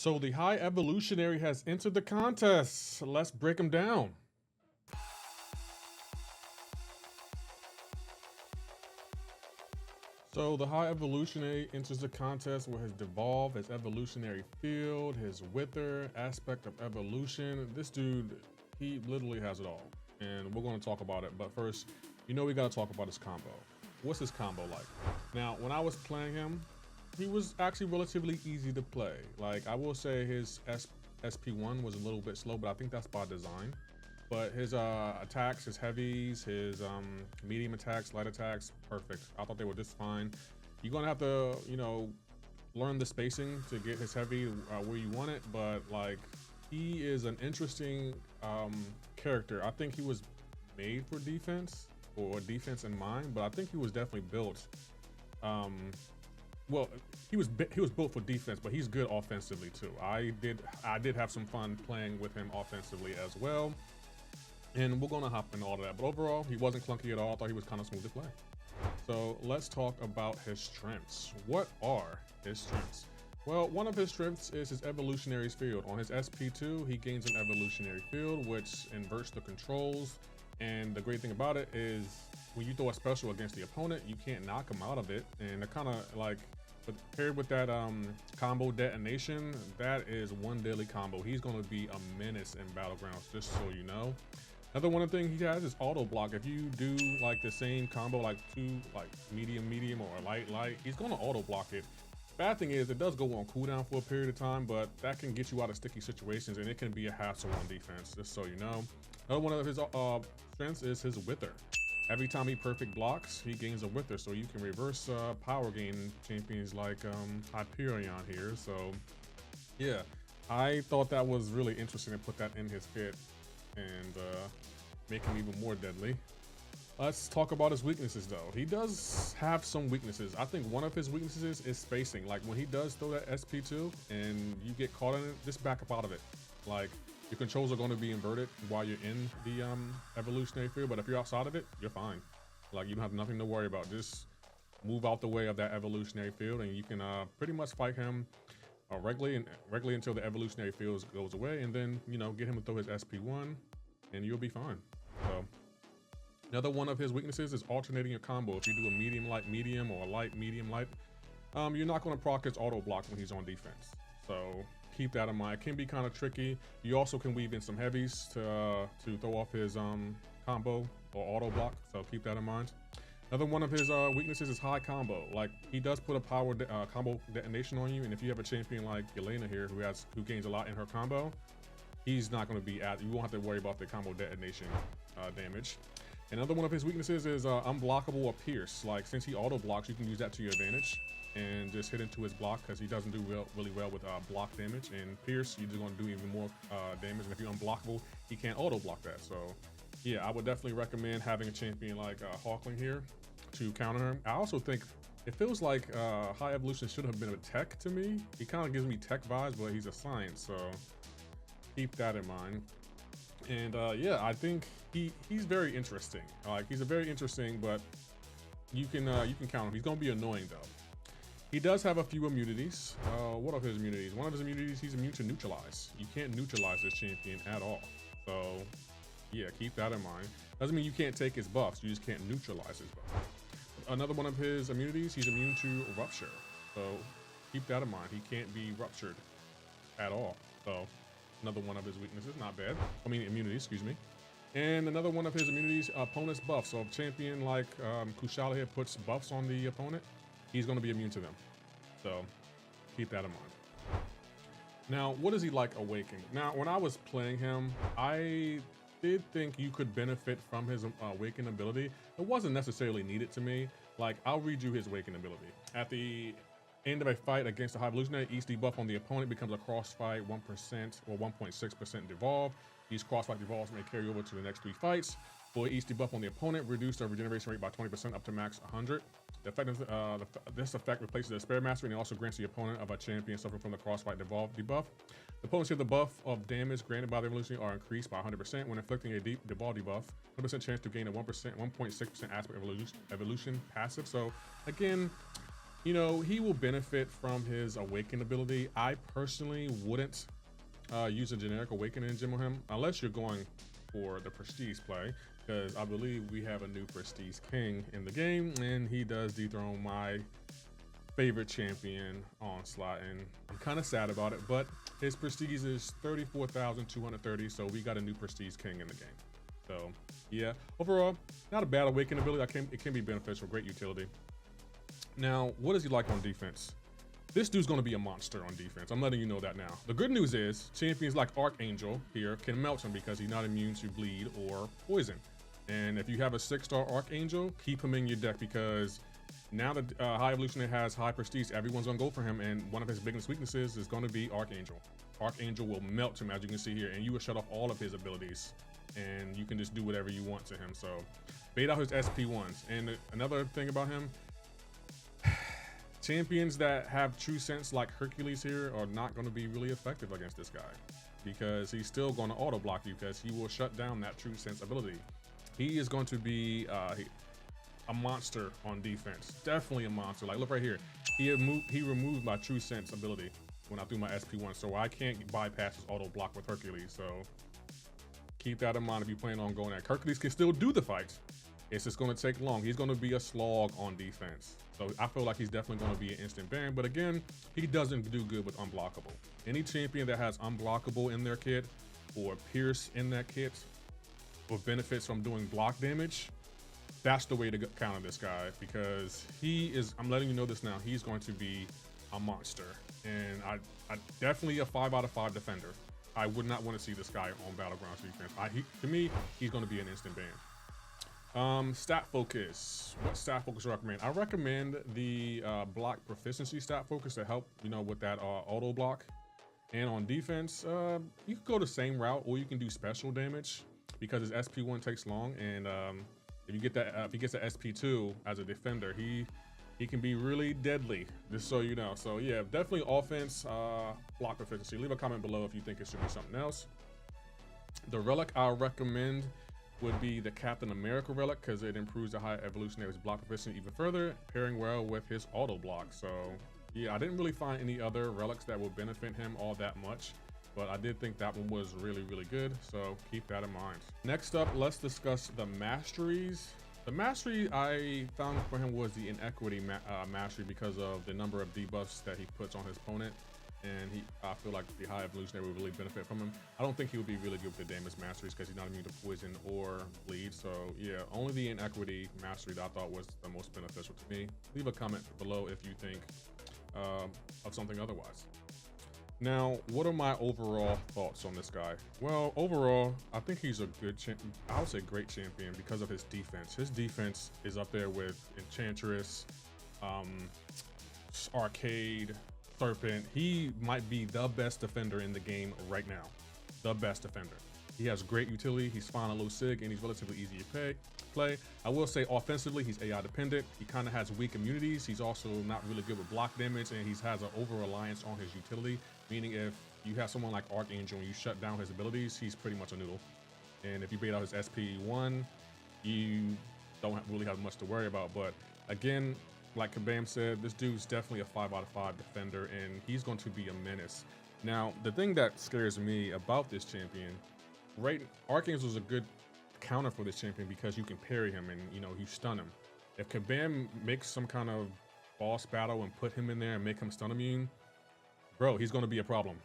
So the High Evolutionary has entered the contest. Let's break them down. So the High Evolutionary enters the contest with his Devolve, his Evolutionary Field, his Wither, Aspect of Evolution. This dude, he literally has it all. And we're going to talk about it. But first, we got to talk about his combo. What's his combo like? Now, when I was playing him, he was actually relatively easy to play. Like, I will say his SP1 was a little bit slow, but I think that's by design. But his attacks, his heavies, his medium attacks, light attacks, perfect. I thought they were just fine. You're gonna have to, learn the spacing to get his heavy where you want it. But like, he is an interesting character. I think he was made for defense, or defense in mind. But I think he was definitely built. Well, he was built for defense, but he's good offensively too. I did have some fun playing with him offensively as well. And we're gonna hop into all of that. But overall, he wasn't clunky at all. I thought he was kind of smooth to play. So let's talk about his strengths. What are his strengths? Well, one of his strengths is his Evolutionary's Field. On his SP2, he gains an Evolutionary Field, which inverts the controls. And the great thing about it is when you throw a special against the opponent, you can't knock him out of it. And it kind of like, paired with that combo detonation, that is one deadly combo. He's going to be a menace in Battlegrounds, just so you know. Another one thing he has is auto block. If you do like the same combo, like medium, or light, he's going to auto block it. Bad thing is it does go on cooldown for a period of time, but that can get you out of sticky situations, and it can be a hassle on defense, just so you know. Another one of his strengths is his Wither. Every time he perfect blocks, he gains a Wither, so you can reverse power gain champions like Hyperion here. So yeah, I thought that was really interesting to put that in his kit and make him even more deadly. Let's talk about his weaknesses though. He does have some weaknesses. I think one of his weaknesses is spacing. Like when he does throw that SP2 and you get caught in it, just back up out of it. Like, your controls are going to be inverted while you're in the Evolutionary Field, but if you're outside of it, you're fine. Like, you don't have nothing to worry about. Just move out the way of that Evolutionary Field, and you can pretty much fight him regularly until the Evolutionary Field goes away, and then, get him to throw his SP1, and you'll be fine. So, another one of his weaknesses is alternating your combo. If you do a medium, light, medium, or a light, medium, light, you're not going to proc his auto block when he's on defense. So keep that in mind. It can be kind of tricky. You also can weave in some heavies to throw off his combo or auto block. So keep that in mind. Another one of his weaknesses is high combo. Like, he does put a power combo detonation on you, and if you have a champion like Yelena here who gains a lot in her combo, he's not going to be you won't have to worry about the combo detonation damage. Another one of his weaknesses is unblockable or pierce. Like, since he auto blocks, you can use that to your advantage and just hit into his block, because he doesn't do really well with block damage. And pierce, you're just going to do even more damage. And if you're unblockable, he can't auto block that. So yeah, I would definitely recommend having a champion like Hawkling here to counter him. I also think it feels like High Evolution should have been a tech to me. He kind of gives me tech vibes, but he's a science, so keep that in mind. And yeah, I think he's very interesting. Like, he's a very interesting, but you can count him. He's gonna be annoying though. He does have a few immunities. What are his immunities? One of his immunities, he's immune to neutralize. You can't neutralize this champion at all. So yeah, keep that in mind. Doesn't mean you can't take his buffs, you just can't neutralize his buffs. Another one of his immunities, he's immune to rupture. So keep that in mind. He can't be ruptured at all. So another one of his weaknesses, not bad. I mean, immunity, excuse me. And another one of his immunities, opponent's buffs. So if a champion like Kushala here puts buffs on the opponent, he's going to be immune to them. So keep that in mind. Now, what is he like awakening? Now, when I was playing him, I did think you could benefit from his awaken ability. It wasn't necessarily needed to me. Like, I'll read you his awaken ability. At the end of a fight against a High Evolutionary, each debuff on the opponent becomes a crossfight 1% or 1.6% devolve. These crossfight devolves may carry over to the next 3 fights. For each debuff on the opponent, reduce the regeneration rate by 20% up to max 100. This effect replaces the Spare Mastery, and it also grants the opponent of a champion suffering from the crossfight devolve debuff. The opponents have the buff of damage granted by the evolution are increased by 100% when inflicting a devolve debuff. 100% chance to gain a 1.6% aspect evolution passive. So again, you know, he will benefit from his Awaken ability. I personally wouldn't use a generic Awakening gem on him unless you're going for the Prestige play, because I believe we have a new Prestige King in the game, and he does dethrone my favorite champion, Onslaught, and I'm kind of sad about it, but his Prestige is 34,230, so we got a new Prestige King in the game. So yeah, overall, not a bad Awaken ability. It can be beneficial, great utility. Now, what is he like on defense? This dude's gonna be a monster on defense. I'm letting you know that now. The good news is champions like Archangel here can melt him because he's not immune to bleed or poison. And if you have a 6-star Archangel, keep him in your deck, because now that High Evolutionary has high prestige, everyone's gonna go for him, and one of his biggest weaknesses is gonna be Archangel. Archangel will melt him, as you can see here, and you will shut off all of his abilities, and you can just do whatever you want to him. So bait out his SP1s. And another thing about him, champions that have true sense like Hercules here are not going to be really effective against this guy, because he's still going to auto block you, because he will shut down that true sense ability. He is going to be a monster on defense, definitely a monster. Like, look right here, he removed my true sense ability when I threw my SP1, so I can't bypass his auto block with Hercules. So keep that in mind if you plan on going at Hercules. Can still do the fights, it's just going to take long. He's going to be a slog on defense. So I feel like he's definitely going to be an instant ban, but again, he doesn't do good with unblockable. Any champion that has unblockable in their kit or Pierce in that kit or benefits from doing block damage, that's the way to counter this guy, because he is, I'm letting you know this now, he's going to be a monster. And I definitely a 5 out of 5 defender. I would not want to see this guy on Battlegrounds defense. To me, he's going to be an instant ban. Stat focus. What stat focus do I recommend? I recommend the block proficiency stat focus to help, you know, with that auto block. And on defense, you can go the same route, or you can do special damage, because his SP1 takes long. And if you get that, if he gets an SP2 as a defender, he can be really deadly, just so you know. So yeah, definitely offense, block proficiency. Leave a comment below if you think it should be something else. The relic I recommend would be the Captain America relic, because it improves the High Evolutionary's block proficiency even further, pairing well with his auto block. So yeah, I didn't really find any other relics that would benefit him all that much, but I did think that one was really, really good. So keep that in mind. Next up, let's discuss the Masteries. The mastery I found for him was the Inequity mastery, because of the number of debuffs that he puts on his opponent. And I feel like the High Evolutionary would really benefit from him. I don't think he would be really good with the damage masteries, because he's not immune to poison or bleed. So yeah, only the Inequity mastery that I thought was the most beneficial to me. Leave a comment below if you think of something otherwise. Now, what are my overall thoughts on this guy? Well, overall, I think he's a good champion. I would say great champion because of his defense. His defense is up there with Enchantress, Arcade, Serpent. He might be the best defender in the game right now. The best defender. He has great utility. He's fine on low sig, and he's relatively easy to play. I will say offensively, he's AI dependent. He kind of has weak immunities. He's also not really good with block damage, and he has an over-reliance on his utility, meaning if you have someone like Archangel and you shut down his abilities, he's pretty much a noodle. And if you bait out his SP1, you don't really have much to worry about. But again, like Kabam said, this dude's definitely a 5 out of 5 defender, and he's going to be a menace. Now, the thing that scares me about this champion, Archangel is a good counter for this champion because you can parry him and, you know, you stun him. If Kabam makes some kind of boss battle and put him in there and make him stun immune, bro, he's going to be a problem.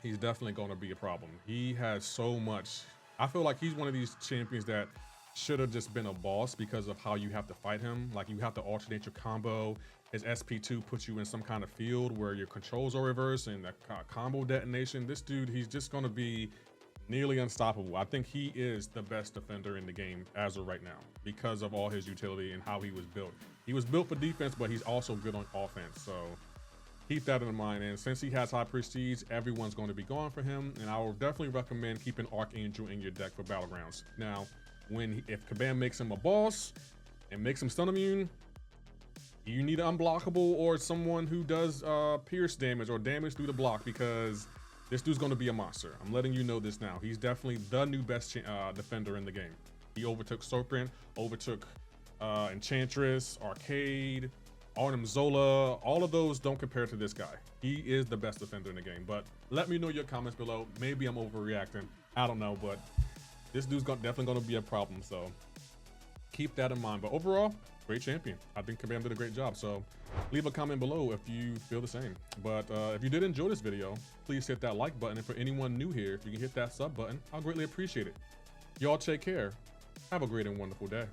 He's definitely going to be a problem. He has so much. I feel like he's one of these champions that should have just been a boss because of how you have to fight him. Like, you have to alternate your combo. His SP2 puts you in some kind of field where your controls are reversed and the combo detonation. This dude, he's just going to be nearly unstoppable. I think he is the best defender in the game as of right now because of all his utility and how he was built. He was built for defense, but he's also good on offense. So keep that in mind. And since he has high prestige, everyone's going to be going for him. And I will definitely recommend keeping Archangel in your deck for Battlegrounds. Now, if Kabam makes him a boss and makes him stun immune, you need an unblockable or someone who does pierce damage or damage through the block, because this dude's going to be a monster. I'm letting you know this now. He's definitely the new best defender in the game. He overtook Serpent, overtook Enchantress, Arcade, Arnim Zola, all of those don't compare to this guy. He is the best defender in the game. But let me know your comments below. Maybe I'm overreacting. I don't know, but this dude's definitely going to be a problem. So keep that in mind. But overall, great champion. I think Kabam did a great job. So leave a comment below if you feel the same. But if you did enjoy this video, please hit that like button. And for anyone new here, if you can hit that sub button, I'll greatly appreciate it. Y'all take care. Have a great and wonderful day.